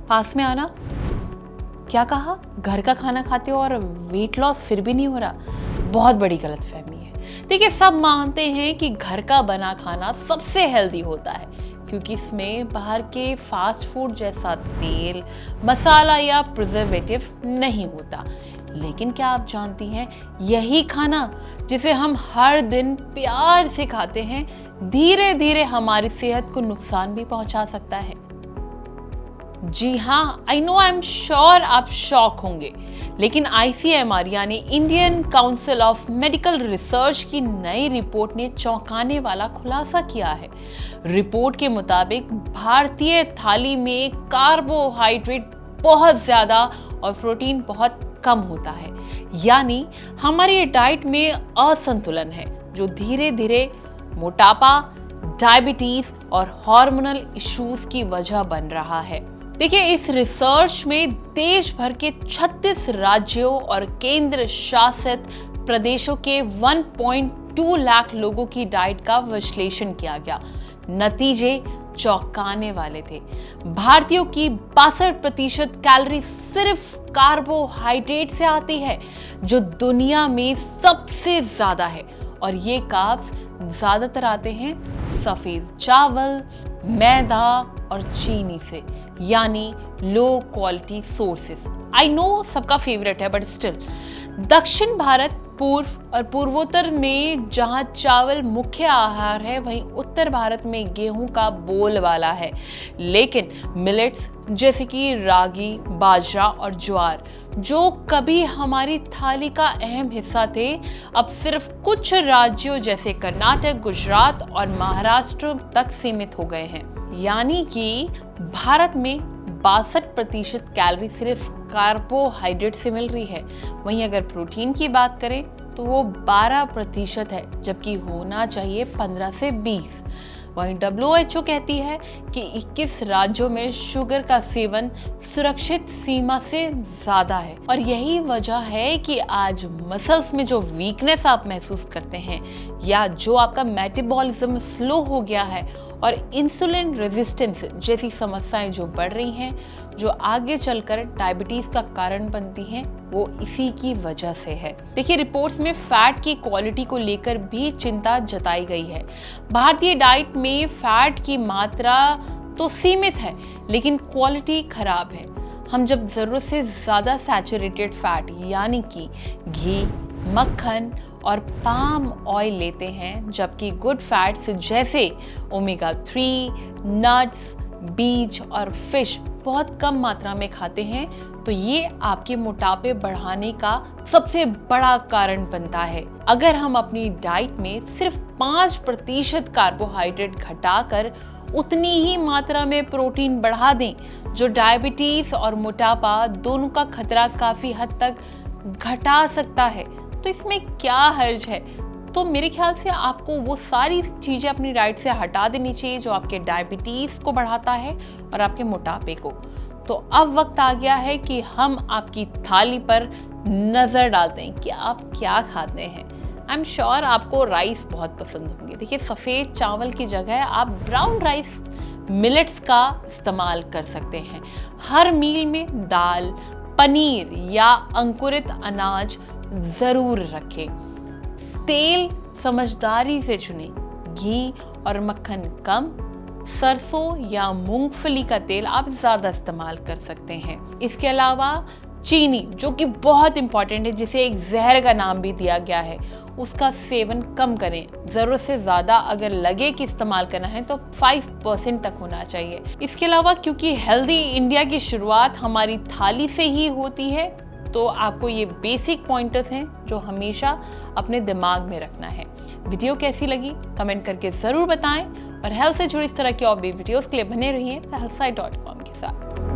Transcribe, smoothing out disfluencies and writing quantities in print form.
पास में आना। क्या कहा? घर का खाना खाते हो और वेट लॉस फिर भी नहीं हो रहा? बहुत बड़ी गलतफहमी है। देखिए, सब मानते हैं कि घर का बना खाना सबसे हेल्दी होता है क्योंकि इसमें बाहर के फास्ट फूड जैसा तेल, मसाला या प्रिजर्वेटिव नहीं होता। लेकिन क्या आप जानती हैं, यही खाना जिसे हम हर दिन प्यार से खाते हैं, धीरे धीरे हमारी सेहत को नुकसान भी पहुंचा सकता है। जी हाँ, I know, I am sure आप शॉक होंगे, लेकिन ICMR यानी Indian council of medical research की नई रिपोर्ट ने चौंकाने वाला खुलासा किया है। रिपोर्ट के मुताबिक भारतीय थाली में कार्बोहाइड्रेट बहुत ज्यादा और प्रोटीन बहुत कम होता है, यानी हमारी डाइट में असंतुलन है जो धीरे धीरे मोटापा, डायबिटीज और हार्मोनल इश्यूज की वजह बन रहा है। देखिए, इस रिसर्च में देश भर के 36 राज्यों और केंद्र शासित प्रदेशों के 1.2 लाख लोगों की डाइट का विश्लेषण किया गया। नतीजे चौंकाने वाले थे। भारतीयों की 62% कैलोरी सिर्फ कार्बोहाइड्रेट से आती है, जो दुनिया में सबसे ज्यादा है, और ये कार्ब्स ज्यादातर आते हैं सफेद चावल, मैदा और चीनी से, यानी low quality sources. I know सबका फेवरेट है, बट स्टिल दक्षिण भारत, पूर्व और पूर्वोत्तर में जहां चावल मुख्य आहार है, वहीं उत्तर भारत में गेहूं का बोलबाला है। लेकिन मिलेट्स जैसे कि रागी, बाजरा और ज्वार, जो कभी हमारी थाली का अहम हिस्सा थे, अब सिर्फ कुछ राज्यों जैसे कर्नाटक, गुजरात और महाराष्ट्र तक सीमित हो गए हैं। यानी कि भारत में 62% कैलोरी सिर्फ कार्बोहाइड्रेट से मिल रही है। वहीं अगर प्रोटीन की बात करें तो वो 12% है, जबकि होना चाहिए 15 से 20। वहीं WHO कहती है कि 21 राज्यों में शुगर का सेवन सुरक्षित सीमा से ज्यादा है, और यही वजह है कि आज मसल्स में जो वीकनेस आप महसूस करते हैं, या जो आपका मेटाबॉलिज्म स्लो हो गया है और इंसुलिन रेजिस्टेंस जैसी समस्याएं जो बढ़ रही हैं, जो आगे चलकर डायबिटीज का कारण बनती हैं, वो इसी की वजह से है। देखिए, रिपोर्ट्स में फैट की क्वालिटी को लेकर भी चिंता जताई गई है। भारतीय डाइट में फैट की मात्रा तो सीमित है, लेकिन क्वालिटी खराब है। हम जब जरूरत से ज्यादा सैचुरेटेड फैट यानी कि घी, मक्खन और पाम ऑयल लेते हैं, जबकि गुड फैट्स जैसे ओमेगा 3, नट्स, बीज और फिश बहुत कम मात्रा में खाते हैं, तो ये आपके मोटापे बढ़ाने का सबसे बड़ा कारण बनता है। अगर हम अपनी डाइट में सिर्फ 5% कार्बोहाइड्रेट घटाकर उतनी ही मात्रा में प्रोटीन बढ़ा दें, जो डायबिटीज और मोटापा दोनों का खतरा काफी हद तक घटा सकता है, तो इसमें क्या हर्ज है। तो मेरे ख्याल से आपको वो सारी चीजें अपनी डाइट से हटा देनी चाहिए जो आपके डायबिटीज को बढ़ाता है और आपके मोटापे को। तो अब वक्त आ गया है कि हम आपकी थाली पर नजर डालते हैं कि आप क्या खाते हैं। आई एम श्योर आपको राइस बहुत पसंद होंगे। देखिए, सफेद चावल की जगह आप ब्राउन राइस, मिलेट्स का इस्तेमाल कर सकते हैं। हर मील में दाल, पनीर या अंकुरित अनाज जरूर रखें। तेल समझदारी से चुनें, घी और मक्खन कम, सरसों या मूंगफली का तेल आप ज्यादा इस्तेमाल कर सकते हैं। इसके अलावा चीनी, जो कि बहुत इंपॉर्टेंट है, जिसे एक जहर का नाम भी दिया गया है, उसका सेवन कम करें। जरूरत से ज्यादा अगर लगे कि इस्तेमाल करना है तो 5% तक होना चाहिए। इसके अलावा क्योंकि हेल्दी इंडिया की शुरुआत हमारी थाली से ही होती है, तो आपको ये बेसिक पॉइंटर्स हैं जो हमेशा अपने दिमाग में रखना है। वीडियो कैसी लगी कमेंट करके जरूर बताएं, और हेल्थ से जुड़ी इस तरह की और भी वीडियोस के लिए बने रहिए healthsite.com के साथ।